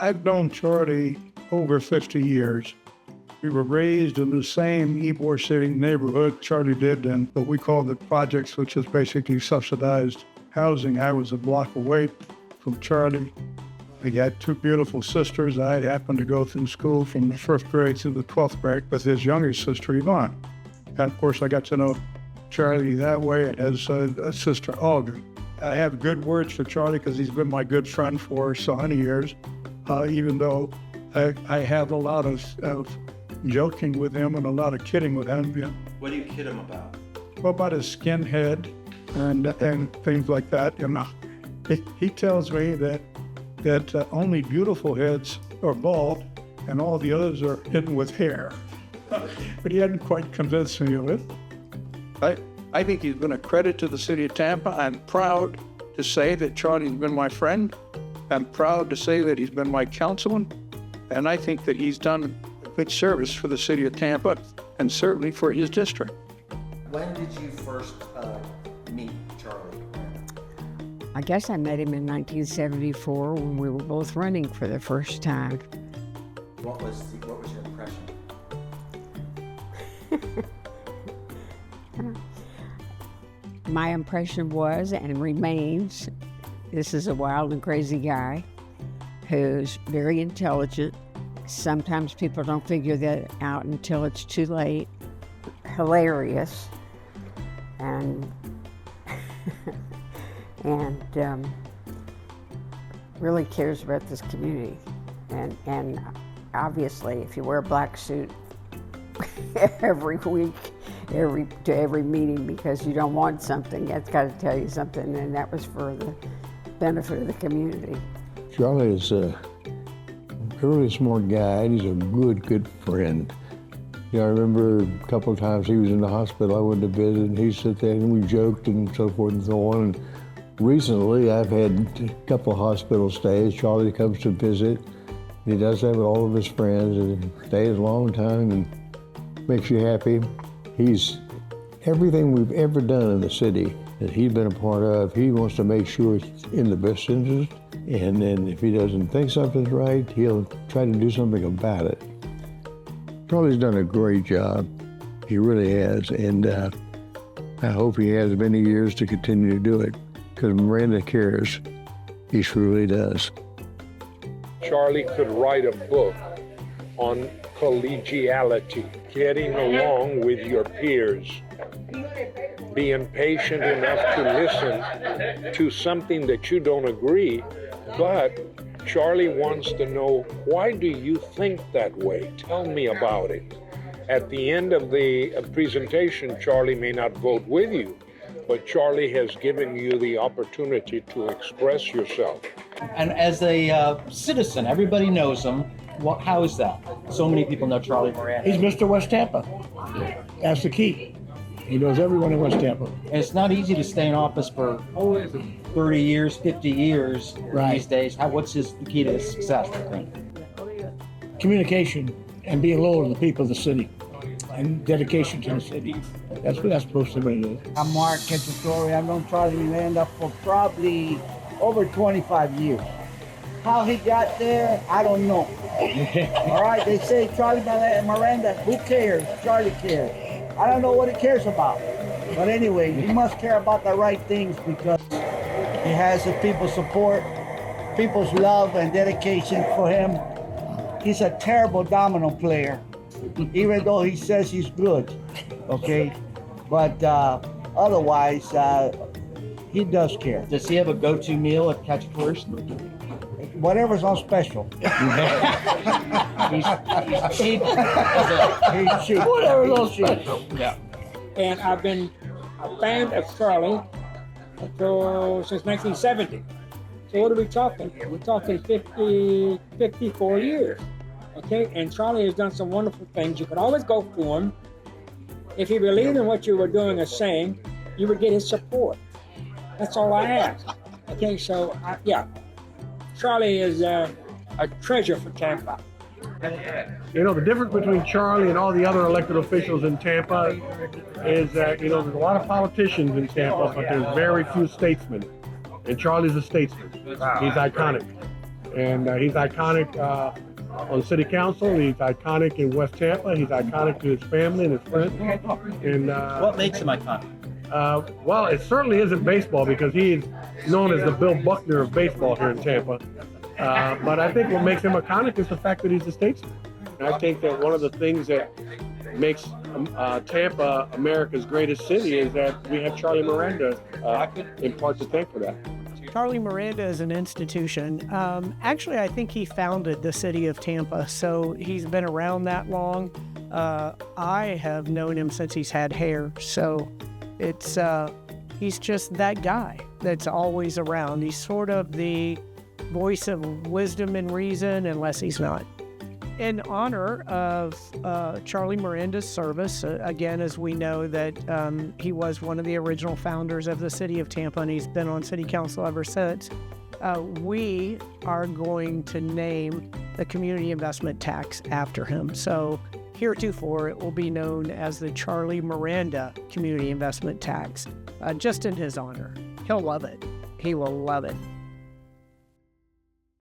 I've known Charlie over 50 years. We were raised in the same Ybor City neighborhood Charlie lived in, what we call the projects, which is basically subsidized housing. I was a block away from Charlie. He had two beautiful sisters. I happened to go through school from the 1st grade to the 12th grade with his younger sister, Yvonne. And of course, I got to know Charlie that way as a sister, Olga. I have good words for Charlie because he's been my good friend for so many years, even though I have a lot of joking with him and a lot of kidding with him. Yeah. What do you kid him about? Well, about his skinhead and things like that. You know, he tells me that only beautiful heads are bald and all the others are hidden with hair. But he hadn't quite convinced me of it. I think he's been a credit to the city of Tampa. I'm proud to say that Charlie's been my friend. I'm proud to say that he's been my councilman. And I think that he's done a good service for the city of Tampa and certainly for his district. When did you first meet Charlie? I guess I met him in 1974 when we were both running for the first time. What was your impression? My impression was and remains, this is a wild and crazy guy who's very intelligent. Sometimes people don't figure that out until it's too late. Hilarious and really cares about this community. And obviously, if you wear a black suit every week, to every meeting because you don't want something, that's got to tell you something, and that was for the benefit of the community. Charlie is a really smart guy, and he's a good friend. You know, I remember a couple of times he was in the hospital, I went to visit, and he sat there and we joked and so forth and so on. And recently, I've had a couple of hospital stays. Charlie comes to visit. He does that with all of his friends, and stays a long time and makes you happy. He's everything we've ever done in the city that he's been a part of. He wants to make sure it's in the best interest, and then if he doesn't think something's right, he'll try to do something about it. Charlie's done a great job. He really has, and I hope he has many years to continue to do it, because Miranda cares. He truly does. Charlie could write a book on collegiality, getting along with your peers, being patient enough to listen to something that you don't agree, but Charlie wants to know, why do you think that way? Tell me about it. At the end of the presentation, Charlie may not vote with you, but Charlie has given you the opportunity to express yourself. And as a citizen, everybody knows him. Well, how is that? So many people know Charlie Miranda. He's Mr. West Tampa. That's the key. He knows everyone in West Tampa. And it's not easy to stay in office for 30 years, 50 years these days. What's the key to his success, I think? Communication and being loyal to the people of the city and dedication to the city. That's supposed to be. I'm Mark Ketchatori. I've known Charlie Miranda for probably over 25 years. How he got there, I don't know. All right, they say Charlie Miranda, who cares? Charlie cares. I don't know what he cares about. But anyway, he must care about the right things because he has the people's support, people's love and dedication for him. He's a terrible domino player, even though he says he's good, okay? But otherwise, he does care. Does he have a go-to meal at Ketchatori's? Whatever's on special. He's cheap. He's cheap. Whatever's on special. Yeah. And I've been a fan of Charlie since 1970. So what are we talking here? We're talking 54 years. Okay, and Charlie has done some wonderful things. You could always go for him. If he believed in what you were doing or saying, you would get his support. That's all I ask. Okay, so yeah. Charlie is a treasure for Tampa. You know, the difference between Charlie and all the other elected officials in Tampa is that, you know, there's a lot of politicians in Tampa, but there's very few statesmen. And Charlie's a statesman. He's iconic. And he's iconic on city council. He's iconic in West Tampa. He's iconic to his family and his friends. And What makes him iconic? well, it certainly isn't baseball because he is known as the Bill Buckner of baseball here in Tampa. But I think what makes him iconic is the fact that he's a statesman. And I think that one of the things that makes Tampa America's greatest city is that we have Charlie Miranda in part to thank for that. Charlie Miranda is an institution. Actually, I think he founded the city of Tampa, so he's been around that long. I have known him since he's had hair, so it's he's just that guy that's always around. He's sort of the voice of wisdom and reason, unless he's not. In honor of Charlie Miranda's service, again, as we know that he was one of the original founders of the city of Tampa, and he's been on city council ever since, we are going to name the community investment tax after him. So heretofore, it will be known as the Charlie Miranda Community Investment Tax, just in his honor. He'll love it. He will love it.